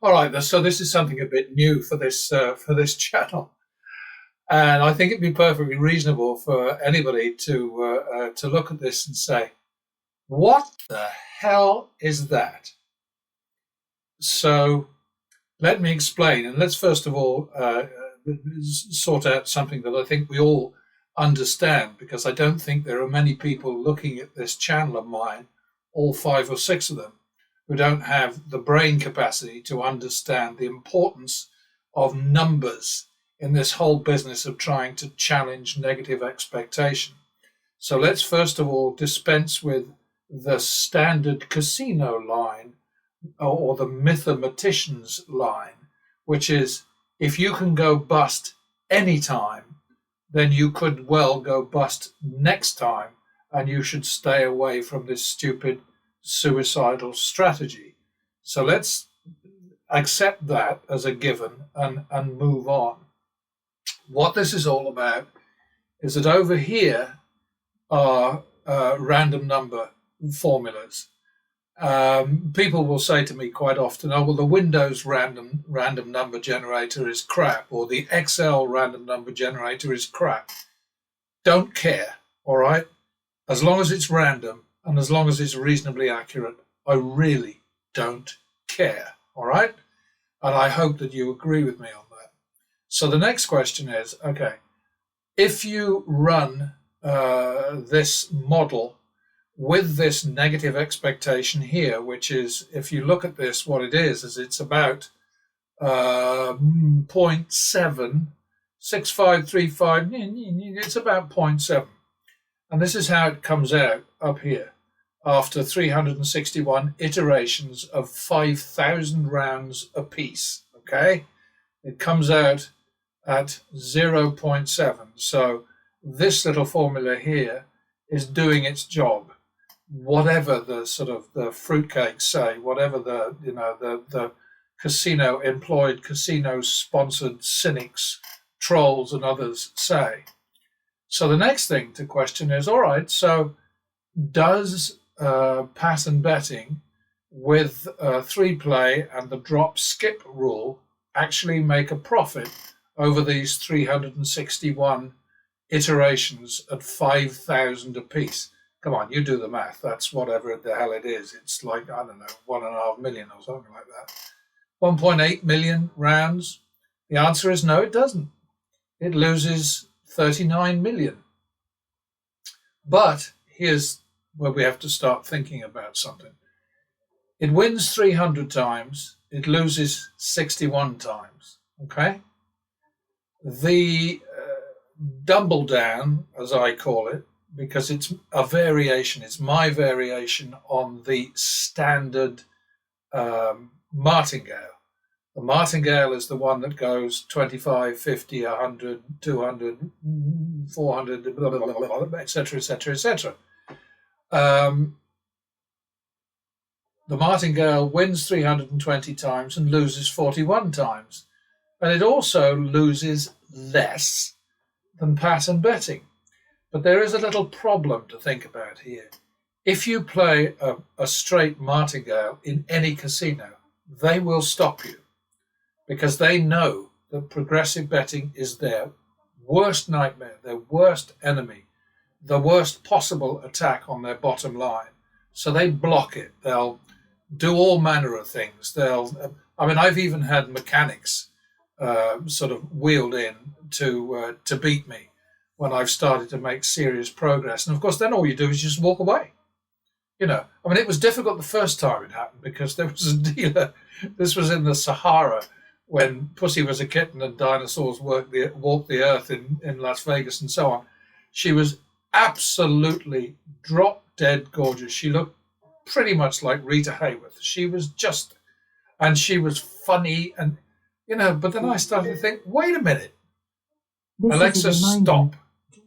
All right, so this is something a bit new for this channel, and I think it'd be perfectly reasonable for anybody to look at this and say, "What the hell is that?" So let me explain, and let's first of all sort out something that I think we all understand, because I don't think there are many people looking at this channel of mine, all 5 or 6 of them, who don't have the brain capacity to understand the importance of numbers in this whole business of trying to challenge negative expectation. So let's first of all dispense with the standard casino line or the mathematician's line, which is if you can go bust anytime, then you could well go bust next time, and you should stay away from this stupid suicidal strategy. So let's accept that as a given and move on. What this is all about is that over here are random number formulas. People will say to me quite often, "Oh, well, the Windows random number generator is crap, or the Excel random number generator is crap." Don't care, all right? As long as it's random and as long as it's reasonably accurate, I really don't care, all right? And I hope that you agree with me on that. So the next question is, okay, if you run this model with this negative expectation here, which is, if you look at this, what it is it's about 0.76535. It's about 0.7. And this is how it comes out up here after 361 iterations of 5,000 rounds apiece, okay? It comes out at 0.7. So this little formula here is doing its job. Whatever the sort of the fruitcakes say, whatever the casino employed, casino sponsored cynics, trolls and others say. So the next thing to question is, all right, so does pattern betting with 3-play and the drop skip rule actually make a profit over these 361 iterations at 5,000 apiece? Come on, you do the math. That's whatever the hell it is. It's like, I don't know, 1.5 million or something like that. 1.8 million rounds. The answer is no, it doesn't. It loses 39 million. But here's where we have to start thinking about something. It wins 300 times. It loses 61 times. Okay? The double down, as I call it, because it's a variation, it's my variation on the standard martingale. The martingale is the one that goes 25, 50, 100, 200, 400, blah, blah, blah, blah, blah, etc., etc., etc. The martingale wins 320 times and loses 41 times. And it also loses less than pattern betting. But there is a little problem to think about here. If you play a straight martingale in any casino, they will stop you because they know that progressive betting is their worst nightmare, their worst enemy, the worst possible attack on their bottom line. So they block it. They'll do all manner of things. I've even had mechanics sort of wheeled in to beat me when I've started to make serious progress. And of course, then all you do is just walk away. It was difficult the first time it happened because there was a dealer. This was in the Sahara when Pussy was a kitten and dinosaurs walked the earth in Las Vegas and so on. She was absolutely drop dead gorgeous. She looked pretty much like Rita Hayworth. She was funny and, but then I started to think, wait a minute, Alexa, stop.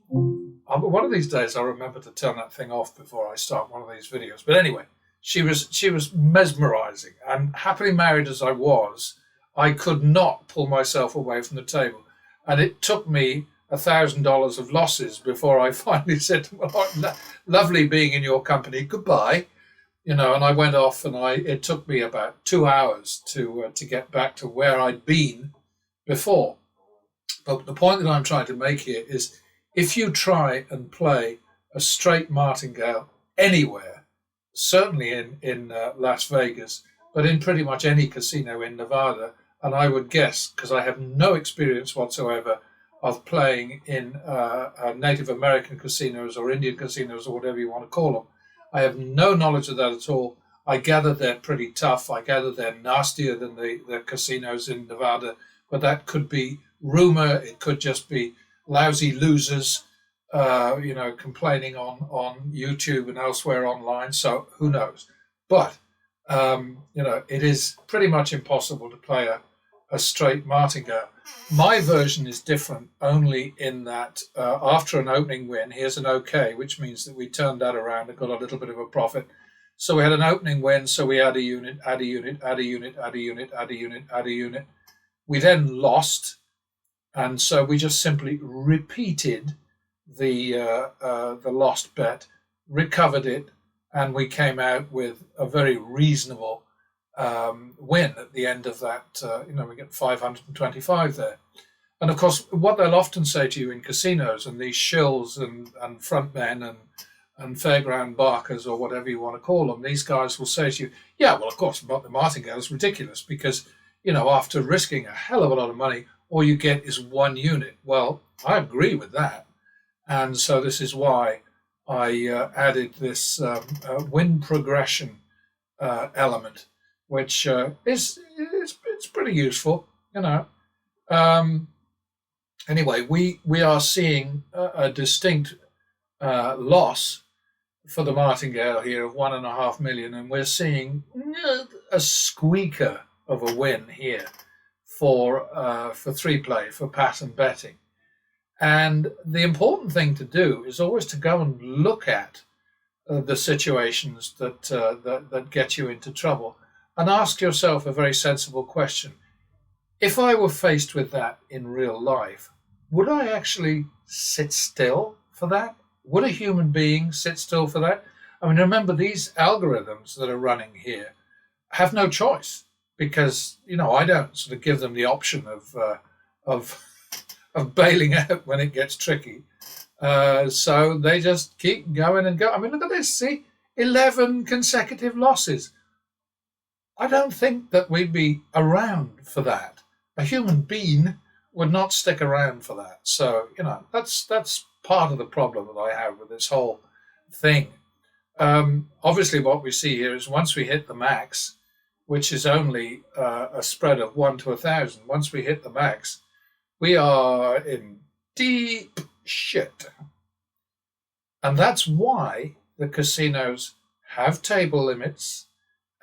One of these days I'll remember to turn that thing off before I start one of these videos. But anyway, she was mesmerizing, and happily married as I was, I could not pull myself away from the table. And it took me $1,000 of losses before I finally said to my wife, lovely being in your company, goodbye. And I went off, and it took me about 2 hours to get back to where I'd been before. But the point that I'm trying to make here is, if you try and play a straight martingale anywhere, certainly in Las Vegas, but in pretty much any casino in Nevada, and I would guess, because I have no experience whatsoever of playing in Native American casinos or Indian casinos or whatever you want to call them. I have no knowledge of that at all. I gather they're pretty tough. I gather they're nastier than the casinos in Nevada, but that could be rumor. It could just be lousy losers, complaining on YouTube and elsewhere online. So who knows? But it is pretty much impossible to play a straight martingale. My version is different only in that after an opening win, here's an OK, which means that we turned that around and got a little bit of a profit. So we had an opening win, so we add a unit, add a unit, add a unit, add a unit, add a unit, add a unit. We then lost, and so we just simply repeated the lost bet, recovered it, and we came out with a very reasonable win at the end of that. We get 525 there. And of course, what they'll often say to you in casinos, and these shills and frontmen and fairground barkers, or whatever you want to call them, these guys will say to you, yeah, well, of course, the martingale is ridiculous because, after risking a hell of a lot of money, all you get is one unit. Well, I agree with that. And so this is why I added this win progression element, which is pretty useful, Anyway, we are seeing a distinct loss for the martingale here of 1.5 million, and we're seeing a squeaker of a win here for 3-play, for pattern betting. And the important thing to do is always to go and look at the situations that get you into trouble, and ask yourself a very sensible question. If I were faced with that in real life, would I actually sit still for that? Would a human being sit still for that? I mean, remember, these algorithms that are running here have no choice, because I don't sort of give them the option of bailing out when it gets tricky. So they just keep going and go. I mean, look at this. See, 11 consecutive losses. I don't think that we'd be around for that. A human being would not stick around for that. So, that's part of the problem that I have with this whole thing. Obviously, what we see here is once we hit the max, which is only a spread of 1 to 1,000, once we hit the max, we are in deep shit. And that's why the casinos have table limits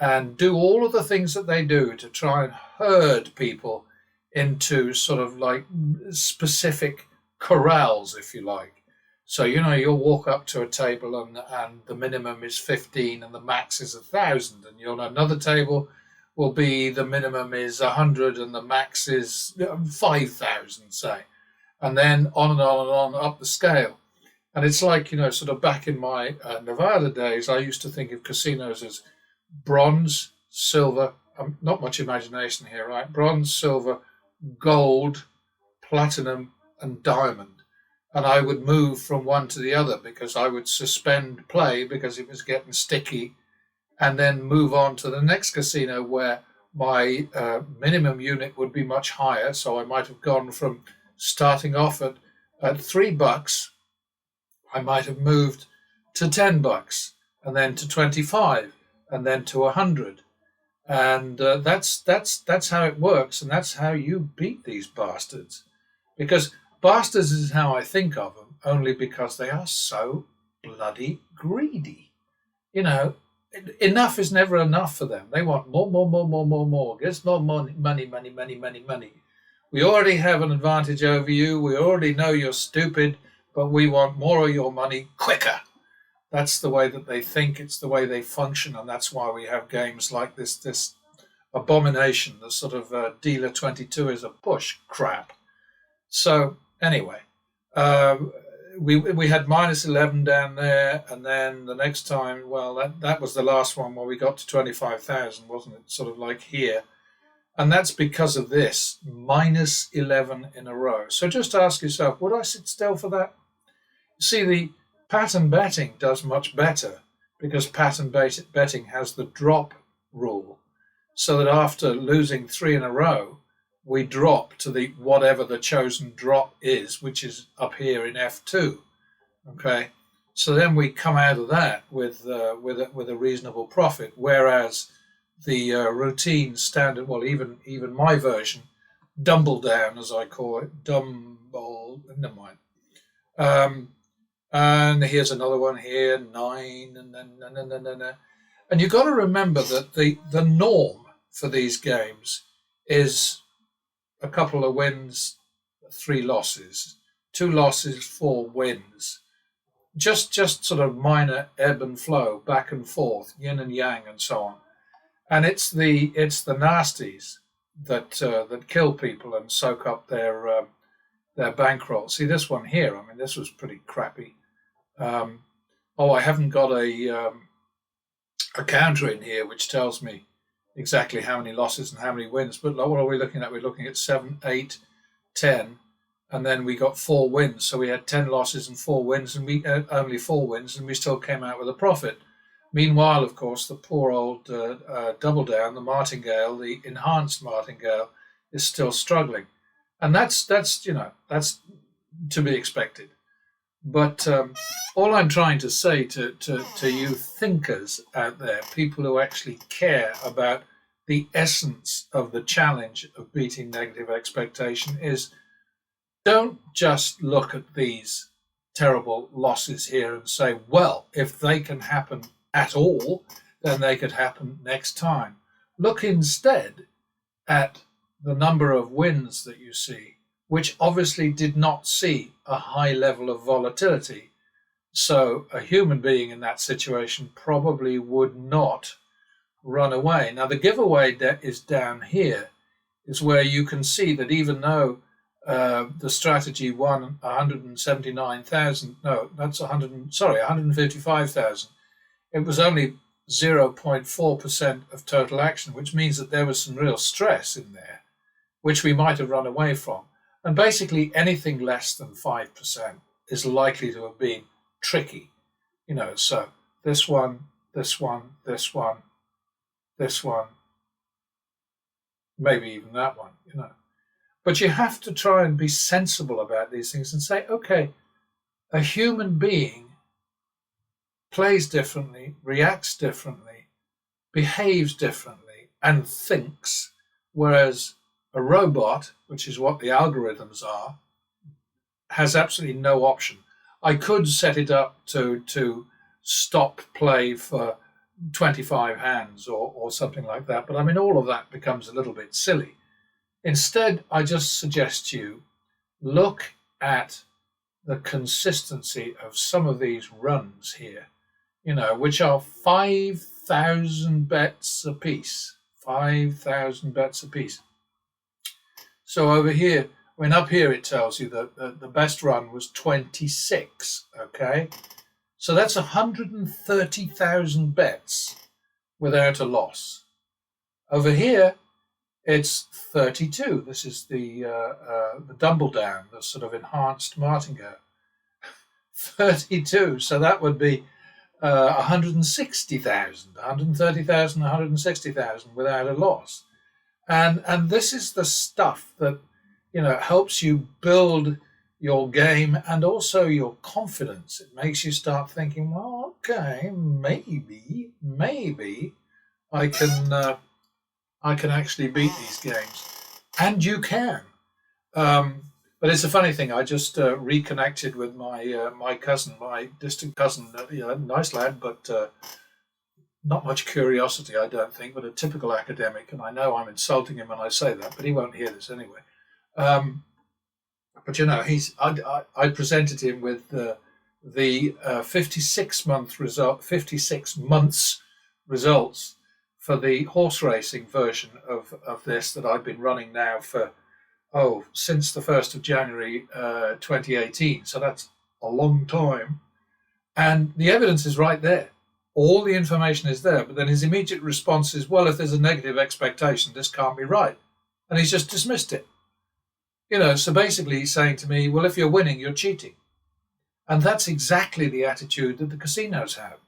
and do all of the things that they do to try and herd people into sort of like specific corrals, if you like. So, you'll walk up to a table and the minimum is 15 and the max is 1,000. And you'll know another table will be the minimum is 100 and the max is 5,000, say. And then on and on and on up the scale. And it's like, sort of back in my Nevada days, I used to think of casinos as bronze, silver, not much imagination here, right? Bronze, silver, gold, platinum, and diamond. And I would move from one to the other because I would suspend play because it was getting sticky, and then move on to the next casino where my minimum unit would be much higher. So I might have gone from starting off at $3, I might have moved to $10, and then to 25, and then to 100. And that's how it works, and that's how you beat these bastards. Because bastards is how I think of them, only because they are so bloody greedy. Enough is never enough for them. They want more. Get more money. We already have an advantage over you. We already know you're stupid, but we want more of your money quicker. That's the way that they think. It's the way they function, and that's why we have games like this abomination, the sort of dealer 22 is a push crap. So anyway, we had minus 11 down there, and then the next time, well, that was the last one where we got to 25,000, wasn't it? Sort of like here. And that's because of this minus 11 in a row. So just ask yourself, would I sit still for that? See, the pattern betting does much better because pattern betting has the drop rule. So that after losing three in a row, we drop to the whatever the chosen drop is, which is up here in F2. Okay, so then we come out of that with a reasonable profit. Whereas the routine standard, well, even my version, dumble down as I call it, never mind. And here's another one here, 9, and then. And you've got to remember that the norm for these games is a couple of wins, 3 losses, 2 losses, 4 wins. Just sort of minor ebb and flow, back and forth, yin and yang, and so on. And it's the nasties that kill people and soak up their bankroll. See this one here. I mean, this was pretty crappy. I haven't got a counter in here which tells me exactly how many losses and how many wins. But what are we looking at? We're looking at 7, 8, 10, and then we got 4 wins. So we had 10 losses and 4 wins, and we only 4 wins, and we still came out with a profit. Meanwhile, of course, the poor old double down, the martingale, the enhanced martingale, is still struggling, and that's to be expected. But all I'm trying to say to you thinkers out there, people who actually care about the essence of the challenge of beating negative expectation, is don't just look at these terrible losses here and say, well, if they can happen at all, then they could happen next time. Look instead at the number of wins that you see, which obviously did not see a high level of volatility. So a human being in that situation probably would not run away. Now, the giveaway is down here, is where you can see that even though the strategy won 179,000, no, that's 155,000, it was only 0.4% of total action, which means that there was some real stress in there, which we might have run away from. And basically anything less than 5% is likely to have been tricky. So this one, this one, this one, this one, maybe even that one, But you have to try and be sensible about these things and say, okay, a human being plays differently, reacts differently, behaves differently, and thinks, whereas a robot, which is what the algorithms are, has absolutely no option. I could set it up to stop play for 25 hands or something like that, but I mean, all of that becomes a little bit silly. Instead, I just suggest you look at the consistency of some of these runs here, which are 5,000 bets apiece. 5,000 bets apiece. So over here, up here it tells you that the best run was 26, okay? So that's 130,000 bets without a loss. Over here, it's 32. This is the double down, the sort of enhanced martingale. 32. So that would be 160,000, 130,000, 160,000 without a loss. And this is the stuff that helps you build your game and also your confidence. It makes you start thinking, well, okay, maybe I can actually beat these games, and you can. But it's a funny thing. I just reconnected with my cousin, my distant cousin. Nice lad, but not much curiosity, I don't think, but a typical academic. And I know I'm insulting him when I say that, but he won't hear this anyway. But I presented him with the 56 months results for the horse racing version of this that I've been running now for since the 1st of January 2018. So that's a long time. And the evidence is right there. All the information is there. But then his immediate response is, well, if there's a negative expectation, this can't be right. And he's just dismissed it. So basically he's saying to me, well, if you're winning, you're cheating. And that's exactly the attitude that the casinos have.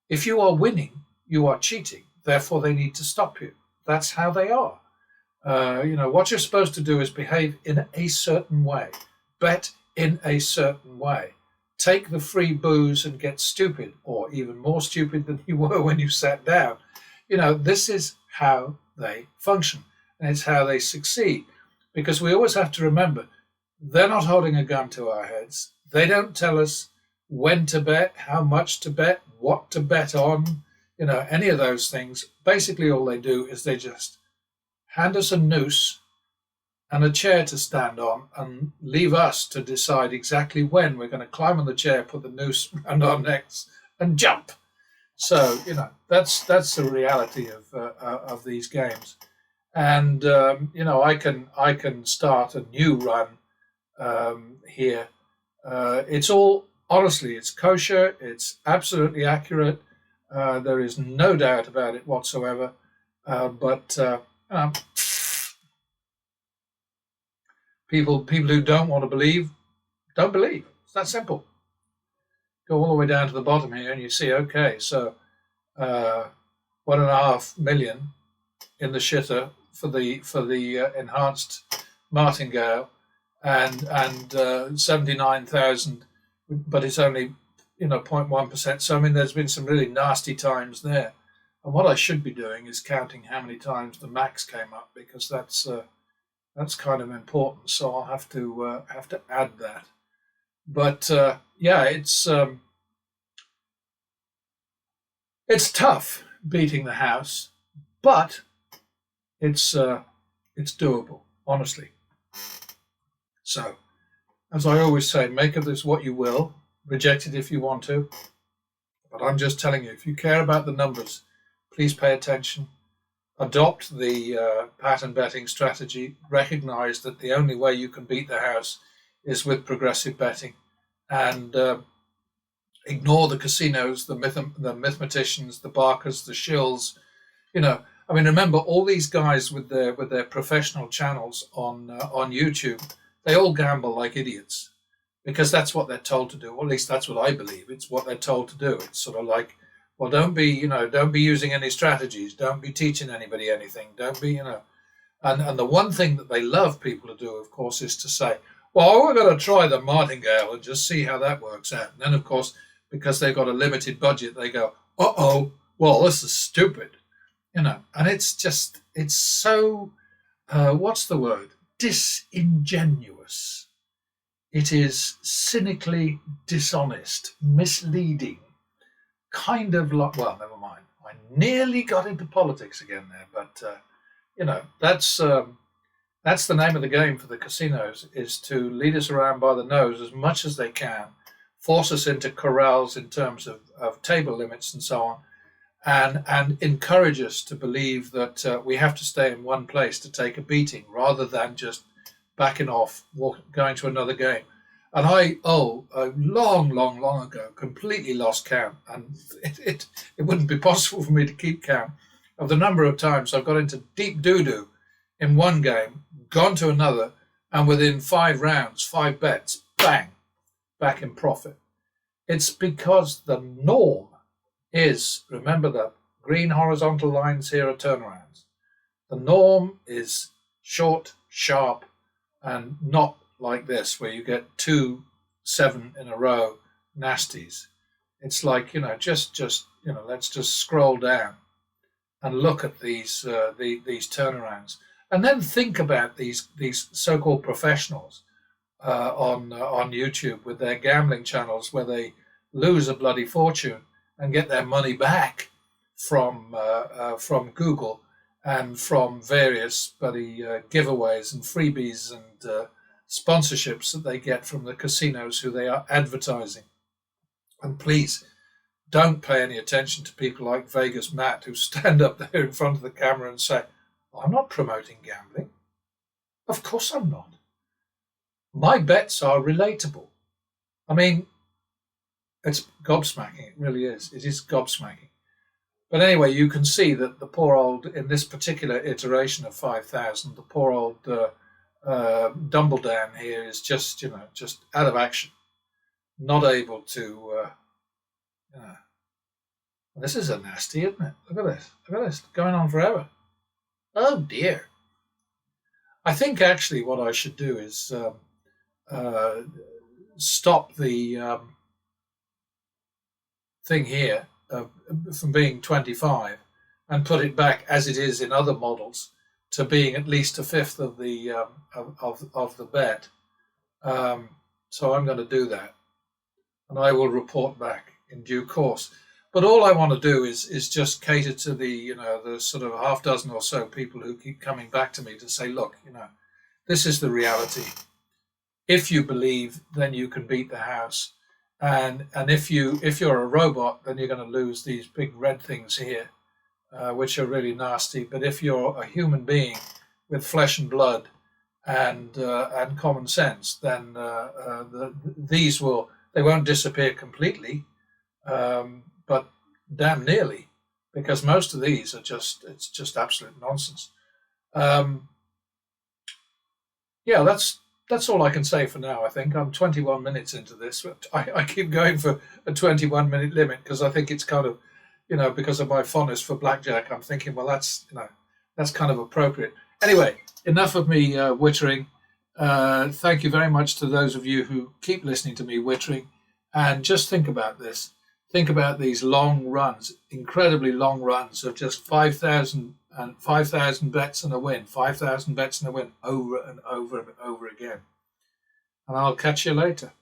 If you are winning, you are cheating. Therefore, they need to stop you. That's how they are. What you're supposed to do is behave in a certain way, bet in a certain way, take the free booze and get stupid, or even more stupid than you were when you sat down. This is how they function, and it's how they succeed. Because we always have to remember, they're not holding a gun to our heads. They don't tell us when to bet, how much to bet, what to bet on, any of those things. Basically, all they do is they just hand us a noose and a chair to stand on and leave us to decide exactly when we're going to climb on the chair, put the noose around our necks and jump. So, that's the reality of these games. And, I can start a new run here. It's all, honestly, it's kosher. It's absolutely accurate. There is no doubt about it whatsoever. But people who don't want to believe, don't believe. It's that simple. Go all the way down to the bottom here, and you see, okay, so 1.5 million in the shitter for the enhanced martingale, and 79,000, but it's only 0.1%. So there's been some really nasty times there. And what I should be doing is counting how many times the max came up, because that's kind of important. So I'll have to add that. But it's tough beating the house, but it's doable, honestly. So, as I always say, make of this what you will. Reject it if you want to. But I'm just telling you, if you care about the numbers, please pay attention. Adopt the pattern betting strategy. Recognize that the only way you can beat the house is with progressive betting. And ignore the casinos, the mathematicians, the Barkers, the shills. Remember all these guys with their professional channels on YouTube. They all gamble like idiots because that's what they're told to do. Or at least that's what I believe. It's what they're told to do. It's sort of like, well, don't be using any strategies. Don't be teaching anybody anything. Don't be, And the one thing that they love people to do, of course, is to say, well, we're going to try the martingale and just see how that works out. And then, of course, because they've got a limited budget, they go, well, this is stupid. And it's so, what's the word? Disingenuous. It is cynically dishonest, misleading, kind of like, well, never mind. I nearly got into politics again there, but, that's the name of the game for the casinos, is to lead us around by the nose as much as they can, force us into corrals in terms of table limits and so on, and encourage us to believe that we have to stay in one place to take a beating rather than just backing off, going to another game. And I, long ago, completely lost count, and it wouldn't be possible for me to keep count of the number of times I've got into deep doo-doo in one game, gone to another, and within 5 rounds, 5 bets, bang, back in profit. It's because the norm is, remember that green horizontal lines here are turnarounds. The norm is short, sharp, and not like this, where you get 2 7 in a row nasties. It's like, just let's just scroll down and look at these turnarounds, and then think about these so-called professionals on YouTube with their gambling channels, where they lose a bloody fortune and get their money back from Google and from various bloody giveaways and freebies and sponsorships that they get from the casinos who they are advertising. And please don't pay any attention to people like Vegas Matt, who stand up there in front of the camera and say, I'm not promoting gambling. Of course I'm not. My bets are relatable. It's gobsmacking. It really is. It is gobsmacking. But anyway, you can see that the poor old, in this particular iteration of 5,000, the poor old Dumbledown here is just, just out of action, not able to. You know, this is a nasty, isn't it? Look at this. Look at this. Going on forever. Oh dear. I think actually what I should do is uh, stop the thing here from being 25 and put it back as it is in other models to being at least a fifth of the of the bet. So I'm going to do that, and I will report back in due course. But all I want to do is just cater to the sort of half dozen or so people who keep coming back to me to say, look, this is the reality. If you believe, then you can beat the house. And if you're a robot, then you're going to lose these big red things here, which are really nasty. But if you're a human being with flesh and blood and common sense, then they won't disappear completely, but damn nearly, because most of these are just absolute nonsense. Yeah, that's all I can say for now. I think I'm 21 minutes into this. But I keep going for a 21-minute limit because I think it's kind of, because of my fondness for blackjack. I'm thinking, well, that's kind of appropriate. Anyway, enough of me wittering. Thank you very much to those of you who keep listening to me wittering, and just think about this. Think about these long runs, incredibly long runs of just 5,000 and 5,000 bets and a win, 5,000 bets and a win over and over and over again. And I'll catch you later.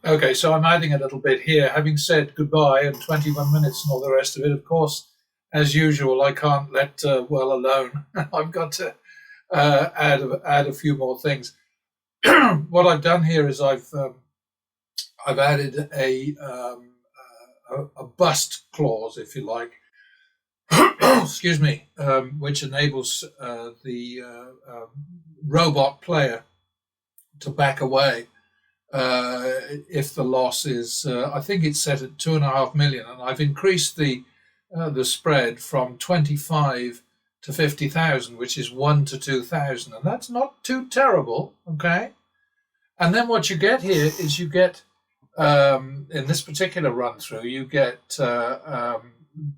Okay, so I'm adding a little bit here. Having said goodbye and 21 minutes and all the rest of it, of course, as usual, I can't let well alone. I've got to add a few more things. What I've done here is I've added a bust clause, if you like, excuse me, which enables the robot player to back away if the loss is, I think it's set at 2.5 million, and I've increased the spread from 25 to 50,000, which is 1 to 2,000, and that's not too terrible, okay? And then what you get here is you get, in this particular run through, you get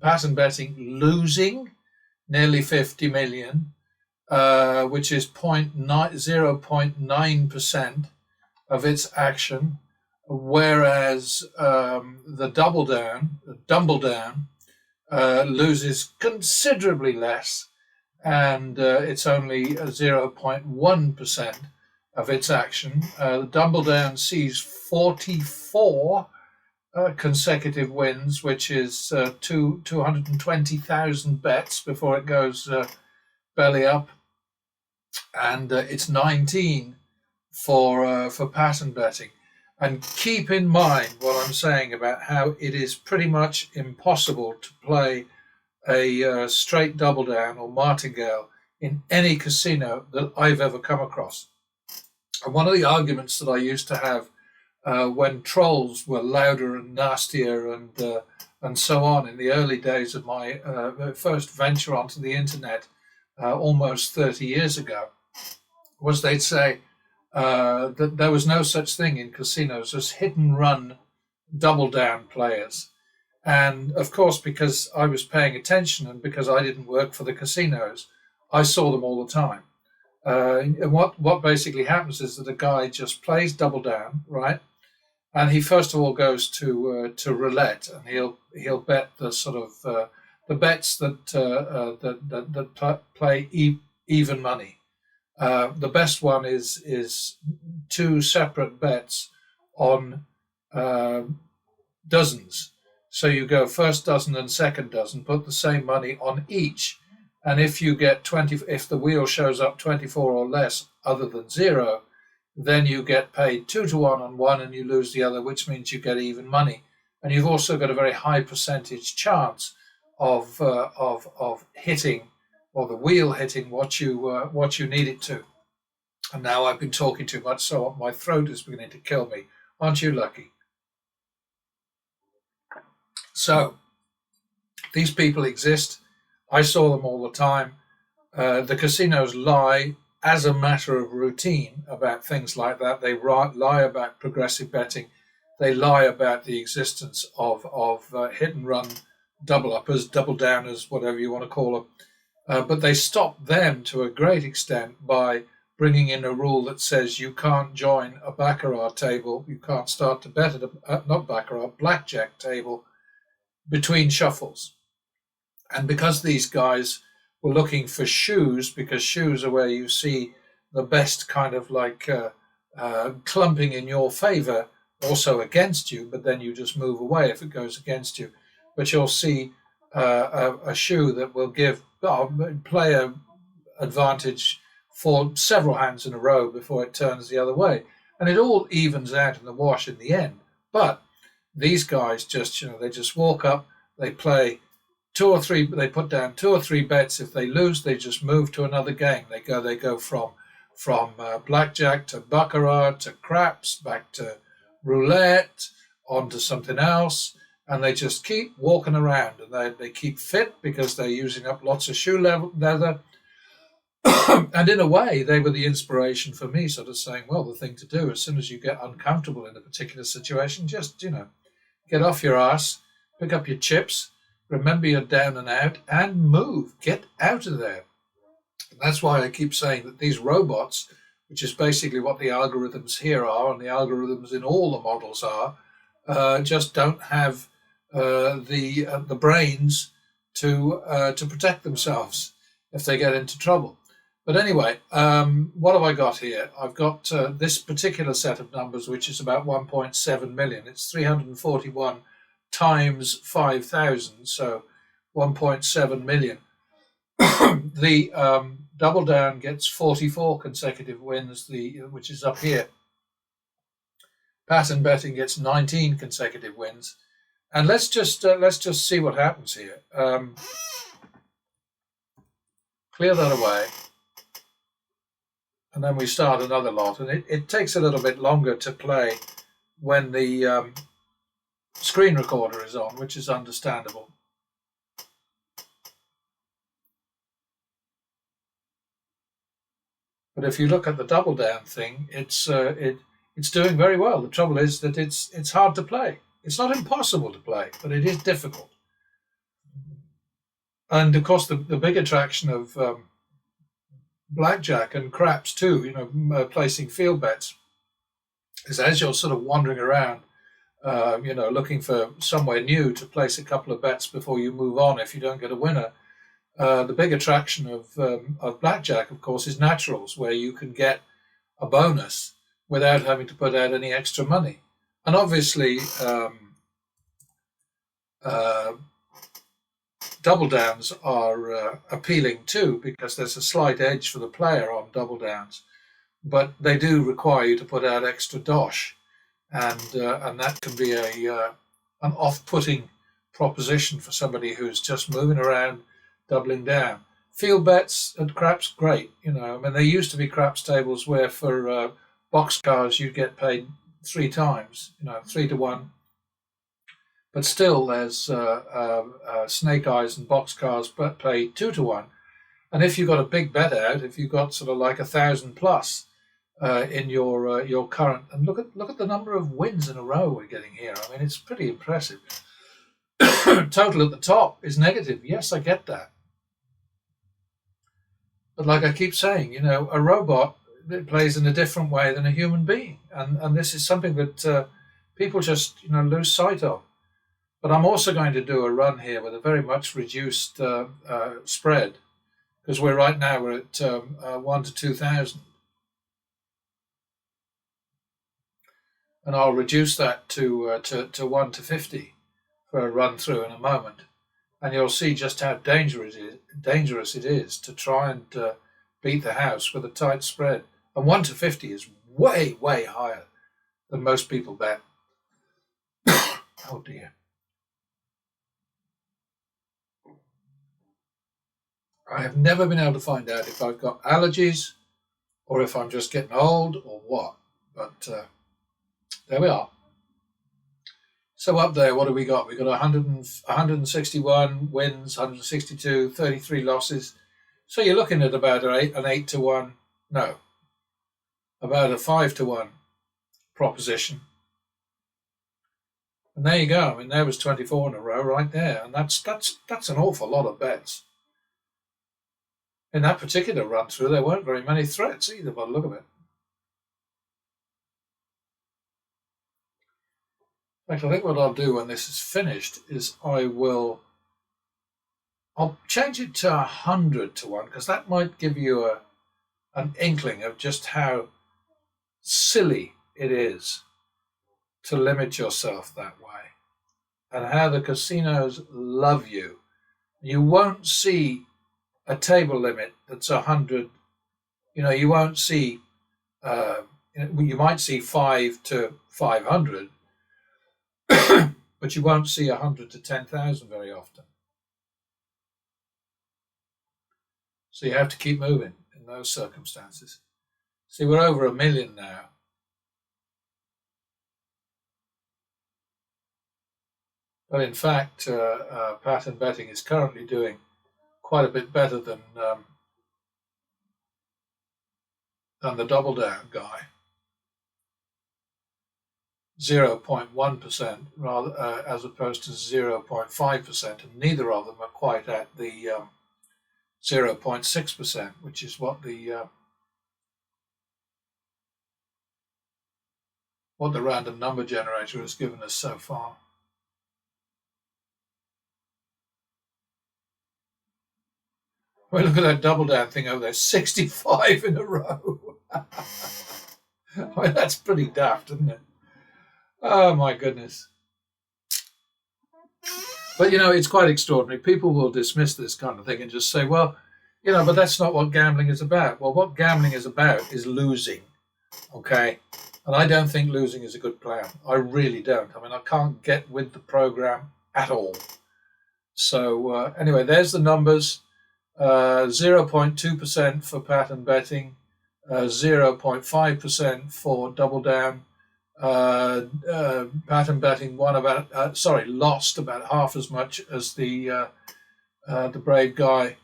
pattern betting losing nearly 50 million, which is 0.9% of its action, whereas the Dumbledown, loses considerably less, and it's only 0.1% of its action. The Dumbledown sees 44 consecutive wins, which is 220,000 bets before it goes belly up, and it's 19 for pattern betting. And keep in mind what I'm saying about how it is pretty much impossible to play a straight Dumbledown or martingale in any casino that I've ever come across. And one of the arguments that I used to have when trolls were louder and nastier and so on in the early days of my first venture onto the internet almost 30 years ago, was they'd say that there was no such thing in casinos as hit and run Dumbledown players. And of course, because I was paying attention and because I didn't work for the casinos, I saw them all the time. And what basically happens is that a guy just plays Dumbledown, right? And he first of all goes to roulette, and he'll bet the sort of the bets that play even money. The best one is two separate bets on dozens. So you go first dozen and second dozen, put the same money on each. And if you get 20, if the wheel shows up 24 or less other than 0, then you get paid 2 to 1 on one and you lose the other, which means you get even money. And you've also got a very high percentage chance of hitting, or the wheel hitting what you need it to. And now I've been talking too much, so my throat is beginning to kill me. Aren't you lucky? So these people exist. I saw them all the time. The casinos lie as a matter of routine about things like that. They lie about progressive betting. They lie about the existence of hit and run double uppers, double downers, whatever you want to call them. But they stop them to a great extent by bringing in a rule that says you can't join a baccarat table, you can't start to bet at not baccarat, blackjack table between shuffles. And because these guys were looking for shoes, because shoes are where you see the best kind of like clumping in your favor, also against you, but then you just move away if it goes against you. But you'll see a shoe that will give player advantage for several hands in a row before it turns the other way. And it all evens out in the wash in the end. But these guys just, they just walk up, they play they put down 2 or 3 bets. If they lose, they just move to another game. They go from blackjack to baccarat to craps, back to roulette, on to something else. And they just keep walking around, and they keep fit because they're using up lots of shoe leather. And in a way, they were the inspiration for me, sort of saying, well, the thing to do as soon as you get uncomfortable in a particular situation, just, get off your ass, pick up your chips, remember you're down and out, and move. Get out of there. And that's why I keep saying that these robots, which is basically what the algorithms here are, and the algorithms in all the models are, just don't have the brains to protect themselves if they get into trouble. But anyway, what have I got here? I've got this particular set of numbers, which is about 1.7 million. It's 341 times 5,000, so 1.7 million. The double down gets 44 consecutive wins, which is up here. Pattern betting gets 19 consecutive wins. And let's just see what happens here. Clear that away. And then we start another lot. And it takes a little bit longer to play when the screen recorder is on, which is understandable. But if you look at the double down thing, it's doing very well. The trouble is that it's hard to play. It's not impossible to play, but it is difficult. And of course, the big attraction of blackjack and craps too, placing field bets, is as you're sort of wandering around, looking for somewhere new to place a couple of bets before you move on if you don't get a winner. The big attraction of blackjack, of course, is naturals, where you can get a bonus without having to put out any extra money. And obviously, double downs are appealing too, because there's a slight edge for the player on double downs, but they do require you to put out extra dosh, and that can be an off-putting proposition for somebody who's just moving around, doubling down. Field bets at craps, great. There used to be craps tables where for boxcars you'd get paid 3 times, 3 to 1. But still, there's snake eyes and boxcars but pay 2 to 1. And if you've got a big bet out, if you've got sort of like 1,000 plus in your current, and look at the number of wins in a row we're getting here. I mean, it's pretty impressive. Total at the top is negative. Yes, I get that. But like I keep saying, a robot that plays in a different way than a human being, and this is something that people just lose sight of. But I'm also going to do a run here with a very much reduced spread, because we're at 1 to 2,000, and I'll reduce that to 1 to 50 for a run through in a moment, and you'll see just how dangerous it is to try and beat the house with a tight spread. And 1 to 50 is way, way higher than most people bet. Oh dear. I have never been able to find out if I've got allergies or if I'm just getting old or what. But there we are. So up there, what do we got? We got 161 wins, 162, 33 losses. So you're looking at about an 8-1, no, about a 5-1 proposition. And there you go. I mean, there was 24 in a row right there, and that's an awful lot of bets. In that particular run through, there weren't very many threats either, by the look of it. In fact, I think what I'll do when this is finished is I'll change it to 100-1, because that might give you an inkling of just how silly it is to limit yourself that way, and how the casinos love you. You won't see a table limit that's 100. You won't see. You might see 5 to 500, but you won't see 100 to 10,000 very often. So you have to keep moving in those circumstances. See, we're over 1 million now. But in fact, pattern betting is currently doing quite a bit better than the double down guy. 0.1% rather, as opposed to 0.5%, and neither of them are quite at the 0.6%, which is what the random number generator has given us so far. Well, look at that double down thing over there, 65 in a row. Well, that's pretty daft, isn't it? Oh, my goodness. But, it's quite extraordinary. People will dismiss this kind of thing and just say, well, but that's not what gambling is about. Well, what gambling is about is losing, okay? And I don't think losing is a good plan. I really don't. I mean, I can't get with the program at all. So, anyway, there's the numbers. 0.2% for pattern betting, 0.5% for double down. Pattern betting lost about half as much as the brave guy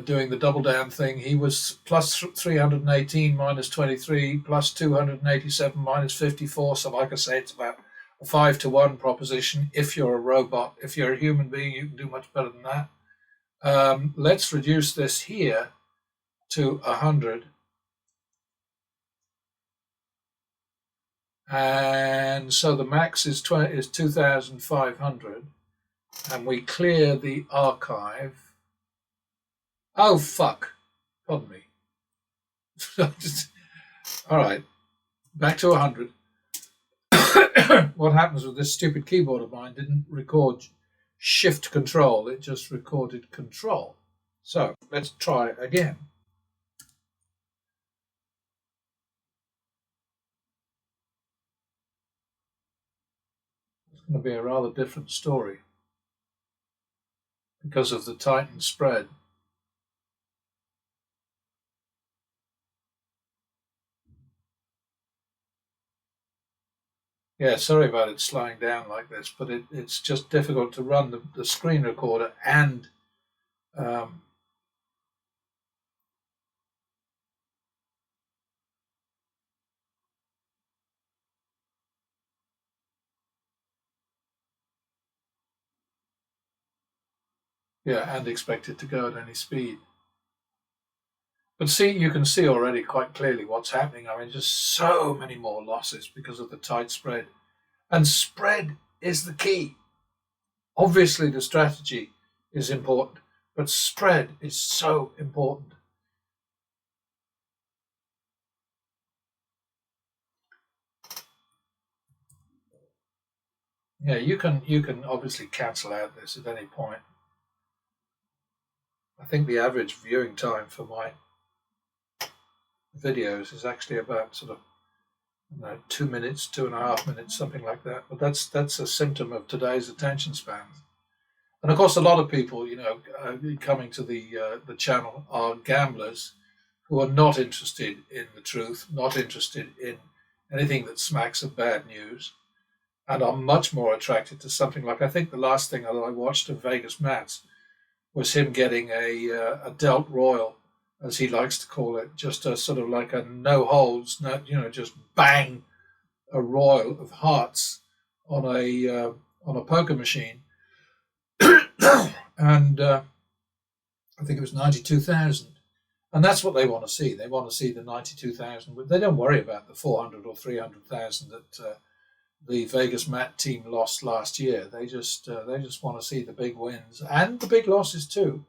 doing the double down thing. He was plus 318 minus 23, plus 287 minus 54. So, like I say, it's about a 5-1 proposition. If you're a robot, if you're a human being, you can do much better than that. Let's reduce this here to 100. And so the max is 2,500. And we clear the archive. Oh, fuck. Pardon me. All right. Back to 100. What happens with this stupid keyboard of mine didn't record shift control, it just recorded control. So let's try again. It's going to be a rather different story because of the tightened spread. Yeah, sorry about it slowing down like this, but it's just difficult to run the screen recorder and and expect it to go at any speed. But see, you can see already quite clearly what's happening. I mean, just so many more losses because of the tight spread. And spread is the key. Obviously, the strategy is important, but spread is so important. Yeah, you can obviously cancel out this at any point. I think the average viewing time for my videos is actually about sort of 2 minutes, 2.5 minutes, something like that. But that's a symptom of today's attention spans. And of course, a lot of people, coming to the channel are gamblers who are not interested in the truth, not interested in anything that smacks of bad news. and I'm much more attracted to something like, I think the last thing that I watched of Vegas Matt's was him getting a Delt Royal, as he likes to call it, just a sort of like a no holds, just bang a royal of hearts on a poker machine, and I think it was 92,000. And that's what they want to see. They want to see the 92,000. They don't worry about the 400 or 300,000 that the Vegas Matt team lost last year. They just want to see the big wins and the big losses too.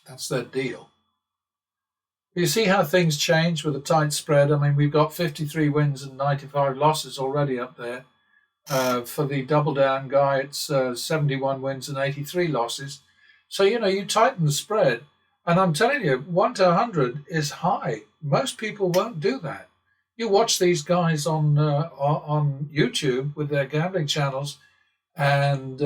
That's their deal. You see how things change with a tight spread. I mean, we've got 53 wins and 95 losses already up there. For the double down guy, it's 71 wins and 83 losses. So, you tighten the spread. And I'm telling you, 1 to 100 is high. Most people won't do that. You watch these guys on YouTube with their gambling channels. And,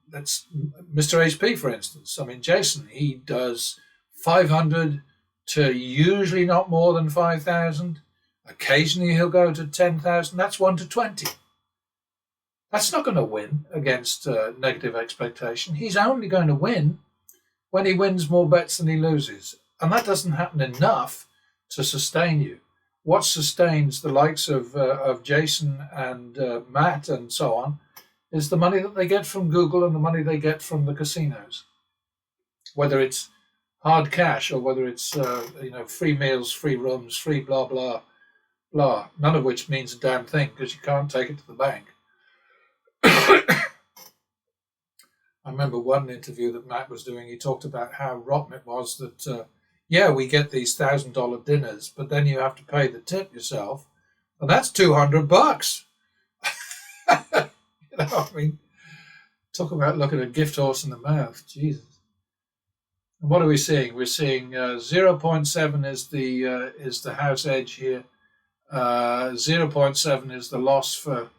that's Mr. HP, for instance. I mean, Jason, he does 500 to usually not more than 5,000. Occasionally he'll go to 10,000. That's 1 to 20. That's not going to win against negative expectation. He's only going to win when he wins more bets than he loses. And that doesn't happen enough to sustain you. What sustains the likes of Jason and Matt and so on is the money that they get from Google and the money they get from the casinos. Whether it's hard cash or whether it's free meals, free rooms, free blah, blah, blah. None of which means a damn thing because you can't take it to the bank. I remember one interview that Matt was doing, he talked about how rotten it was that, we get these $1,000 dinners, but then you have to pay the tip yourself, and that's $200. Talk about looking a gift horse in the mouth, Jesus. And what are we seeing? We're seeing 0.7 is the house edge here. 0.7 is the loss for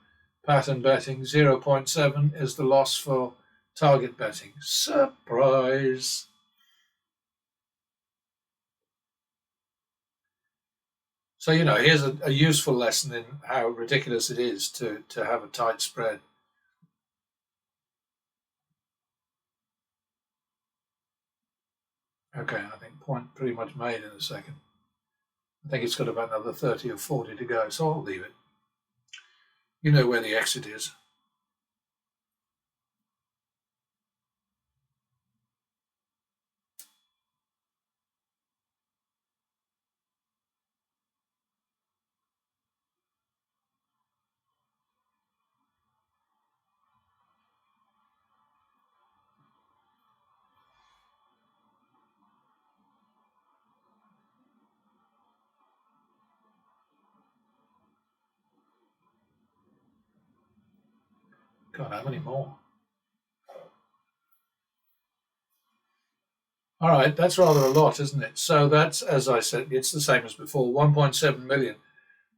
pattern betting. 0.7 is the loss for target betting. Surprise! So, here's a useful lesson in how ridiculous it is to have a tight spread. Okay, I think point pretty much made in a second. I think it's got about another 30 or 40 to go, so I'll leave it. You know where the exit is. Can't have any more. All right, that's rather a lot, isn't it? So that's, as I said, it's the same as before, 1.7 million.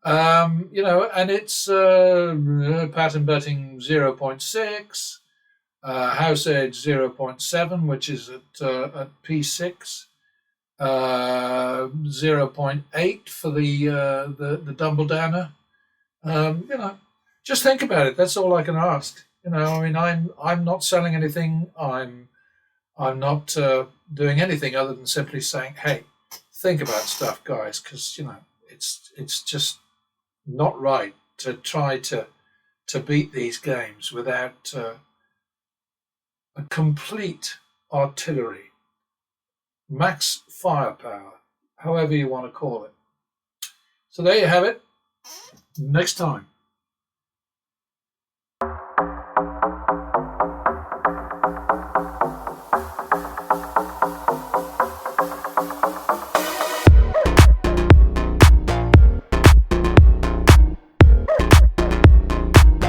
And it's pattern betting 0.6, house edge 0.7, which is at P6, 0.8 for the double downer. Just think about it. That's all I can ask. I'm not selling anything. I'm not doing anything other than simply saying, hey, think about stuff, guys, because it's just not right to try to beat these games without a complete artillery, max firepower, however you want to call it. So there you have it. Next time.